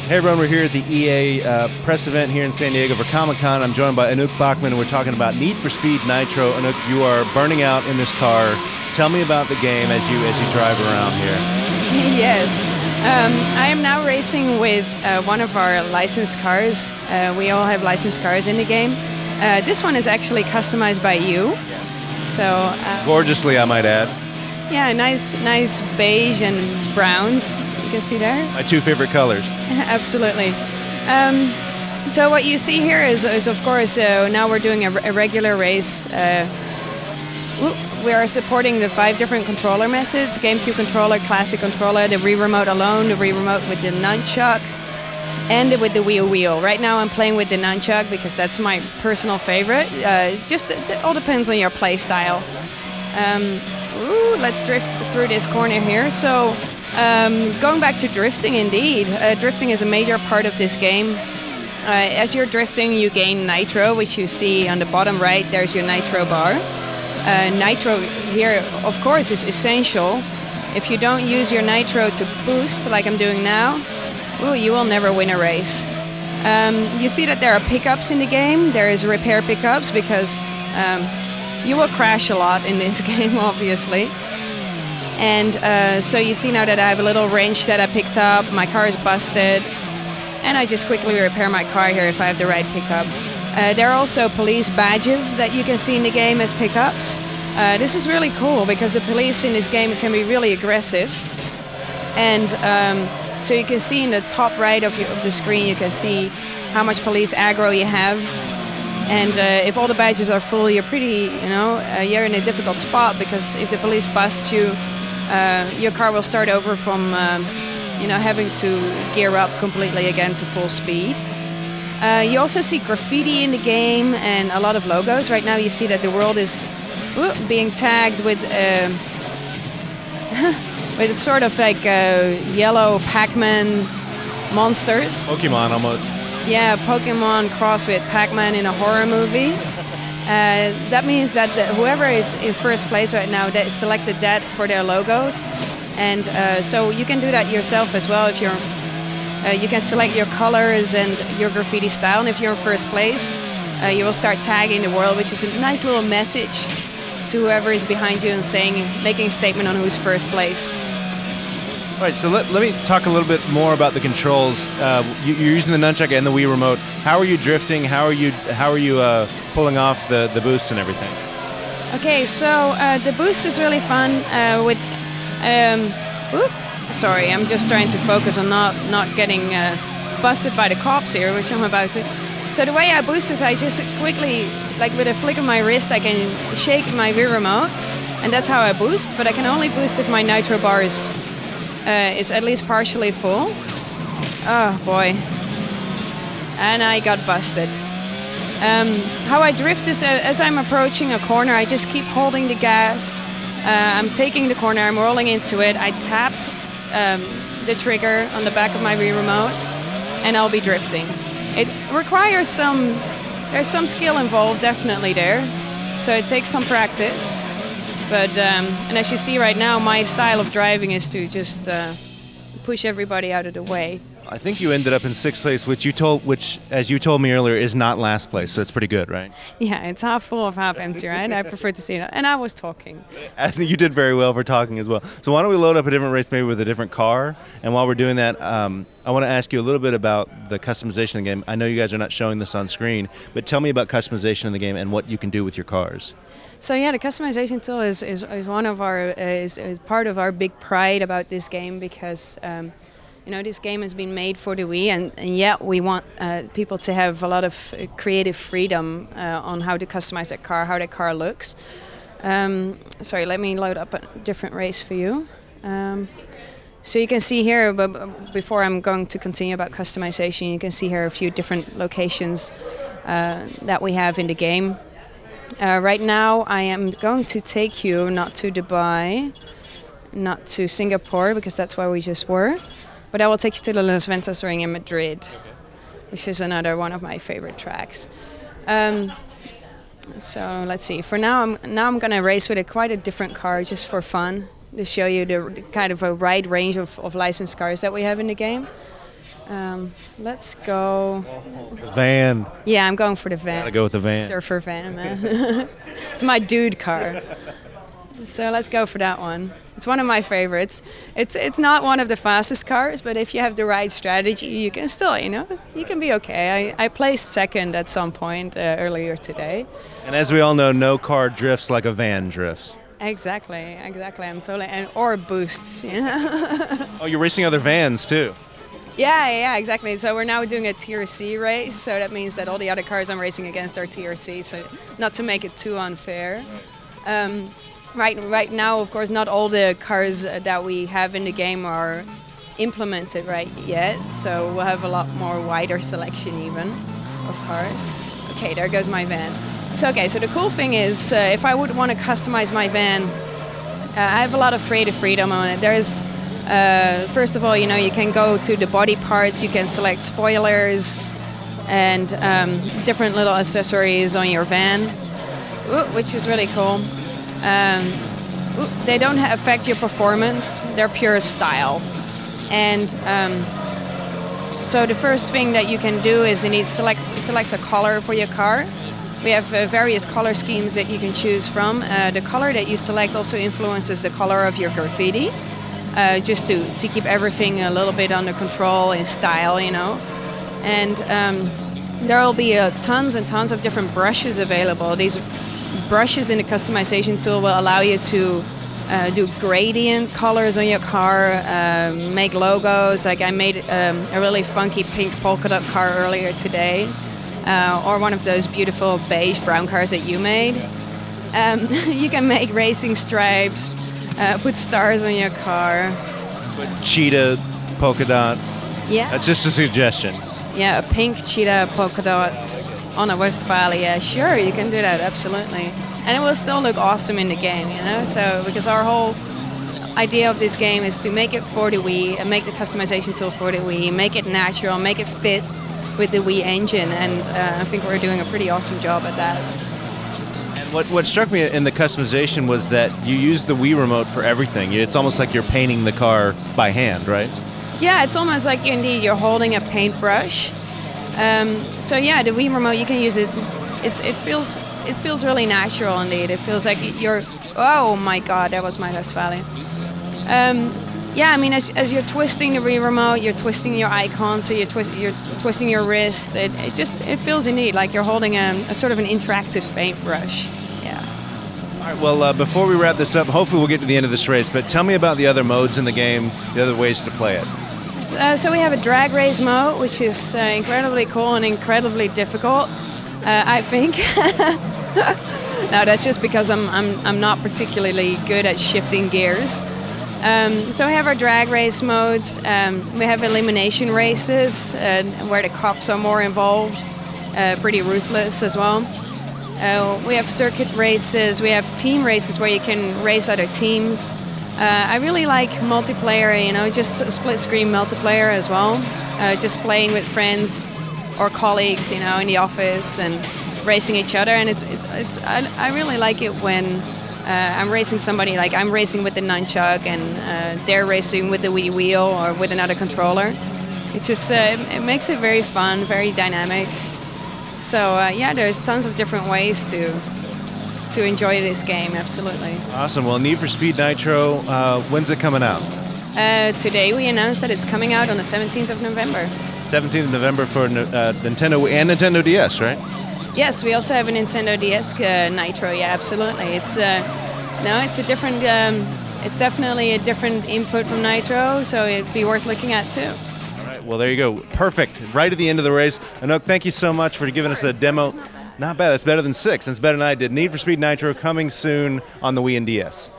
Hey everyone, we're here at the EA press event here in San Diego for Comic-Con. I'm joined by Anouk Bachman and we're talking about Need for Speed Nitro. Anouk, you are burning out in this car. Tell me about the game as you drive around here. Yes, I am now racing with one of our licensed cars. We all have licensed cars in the game. This one is actually customized by you. So gorgeously, I might add. Yeah, nice beige and browns. You can see there. My two favorite colors. Absolutely. So what you see here is of course, now we're doing a regular race. We are supporting the 5 different controller methods: GameCube controller, classic controller, the Wii remote alone, the Wii remote with the nunchuck, and with the wheel. Right now I'm playing with the nunchuck because that's my personal favorite. It all depends on your play style. Let's drift through this corner here. So going back to drifting, indeed, drifting is a major part of this game. As you're drifting, you gain nitro, which you see on the bottom right. There's your nitro bar. Nitro here, of course, is essential. If you don't use your nitro to boost, like I'm doing now, you will never win a race. You see that there are pickups in the game. There is repair pickups because you will crash a lot in this game, obviously. And so you see now that I have a little wrench that I picked up. My car is busted. And I just quickly repair my car here if I have the right pickup. There are also police badges that you can see in the game as pickups. This is really cool because the police in this game can be really aggressive. And so you can see in the top right of the screen, you can see how much police aggro you have. And if all the badges are full, you're pretty, you're in a difficult spot because if the police bust you, your car will start over from, having to gear up completely again to full speed. You also see graffiti in the game and a lot of logos. Right now you see that the world is being tagged with with sort of like yellow Pac-Man monsters. Pokemon almost. Yeah, Pokemon crossed with Pac-Man in a horror movie. That means that whoever is in first place right now, they selected that for their logo. And so you can do that yourself as well if you're... you can select your colors and your graffiti style, and if you're in first place, you will start tagging the world, which is a nice little message to whoever is behind you and making a statement on who's first place. All right, so let me talk a little bit more about the controls. You're using the nunchuck and the Wii remote. How are you drifting? How are you pulling off the boosts and everything? Okay, so the boost is really fun with. Sorry, I'm just trying to focus on not getting busted by the cops here, which I'm about to. So the way I boost is I just quickly, like with a flick of my wrist, I can shake my Wii remote, and that's how I boost. But I can only boost if my nitro bar is at least partially full. Oh boy. And I got busted. How I drift is as I'm approaching a corner, I just keep holding the gas. I'm taking the corner, I'm rolling into it, I tap the trigger on the back of my Wii remote, and I'll be drifting. It requires there's some skill involved, definitely there. So it takes some practice. But, and as you see right now, my style of driving is to just push everybody out of the way. I think you ended up in 6th place, which, as you told me earlier, is not last place, so it's pretty good, right? Yeah, it's half full of half empty, right? I prefer to see it. And I was talking. I think you did very well for talking as well. So why don't we load up a different race, maybe with a different car? And while we're doing that, I want to ask you a little bit about the customization of the game. I know you guys are not showing this on screen, but tell me about customization of the game and what you can do with your cars. So yeah, the customization tool is one of our is part of our big pride about this game because. This game has been made for the Wii, and yet we want people to have a lot of creative freedom on how to customize their car, how their car looks. Sorry, let me load up a different race for you. So you can see here, but before I'm going to continue about customization, you can see here a few different locations that we have in the game. Right now, I am going to take you not to Dubai, not to Singapore, because that's where we just were. But I will take you to the Las Ventas Ring in Madrid, which is another one of my favorite tracks. So let's see. For now, I'm going to race with quite a different car just for fun, to show you the kind of a wide range of licensed cars that we have in the game. Let's go. Van. Yeah, I'm going for the van. Gotta go with the van. Surfer van. It's my dude car. So let's go for that one. It's one of my favorites. It's not one of the fastest cars, but if you have the right strategy, you can still, you can be okay. I placed second at some point earlier today. And as we all know, no car drifts like a van drifts. Exactly. I'm totally, or boosts. Oh, you're racing other vans too. Yeah, exactly. So we're now doing a Tier C race, so that means that all the other cars I'm racing against are Tier C, so not to make it too unfair. Right now, of course, not all the cars that we have in the game are implemented right yet, so we'll have a lot more wider selection even of cars. Okay, there goes my van. So the cool thing is, if I would want to customize my van, I have a lot of creative freedom on it. There's first of all, you can go to the body parts, you can select spoilers and different little accessories on your van, which is really cool. They don't affect your performance, they're pure style. And so the first thing that you can do is you need to select a color for your car. We have various color schemes that you can choose from. The color that you select also influences the color of your graffiti. Just to keep everything a little bit under control in style, And there will be tons and tons of different brushes available. These brushes in the customization tool will allow you to do gradient colors on your car, make logos. Like I made a really funky pink polka dot car earlier today, or one of those beautiful beige brown cars that you made. You can make racing stripes. Put stars on your car. Put cheetah polka dots. Yeah. That's just a suggestion. Yeah, a pink cheetah polka dots on a Westfalia. Sure, you can do that, absolutely. And it will still look awesome in the game, So, because our whole idea of this game is to make it for the Wii, and make the customization tool for the Wii, make it natural, make it fit with the Wii engine. And I think we're doing a pretty awesome job at that. What struck me in the customization was that you use the Wii remote for everything. It's almost like you're painting the car by hand, right? Yeah, it's almost like you're holding a paintbrush. So yeah, the Wii remote, you can use it. It feels really natural indeed. It feels like you're. Oh my God, that was my Westfalia. Yeah, I mean, as you're twisting the Wii remote, you're twisting your icon, so you're twisting your wrist. It feels indeed like you're holding a sort of an interactive paintbrush. Yeah. All right. Well, before we wrap this up, hopefully we'll get to the end of this race. But tell me about the other modes in the game, the other ways to play it. So we have a drag race mode, which is incredibly cool and incredibly difficult, I think. No, that's just because I'm not particularly good at shifting gears. So we have our drag race modes. We have elimination races where the cops are more involved, pretty ruthless as well. We have circuit races. We have team races where you can race other teams. I really like multiplayer, just split screen multiplayer as well. Just playing with friends or colleagues, in the office and racing each other. And I really like it when I'm racing somebody, like I'm racing with the nunchuck and they're racing with the Wii wheel or with another controller. It's just, it makes it very fun, very dynamic. So yeah, there's tons of different ways to enjoy this game, absolutely. Awesome. Well, Need for Speed Nitro, when's it coming out? Today we announced that it's coming out on the 17th of November. 17th of November for Nintendo and Nintendo DS, right? Yes, we also have a Nintendo DS Nitro. Yeah, absolutely. It's it's a different. It's definitely a different input from Nitro, so it'd be worth looking at too. All right. Well, there you go. Perfect. Right at the end of the race. Anouk, thank you so much for giving us a demo. Not bad. That's better than 6. That's better than I did. Need for Speed Nitro coming soon on the Wii and DS.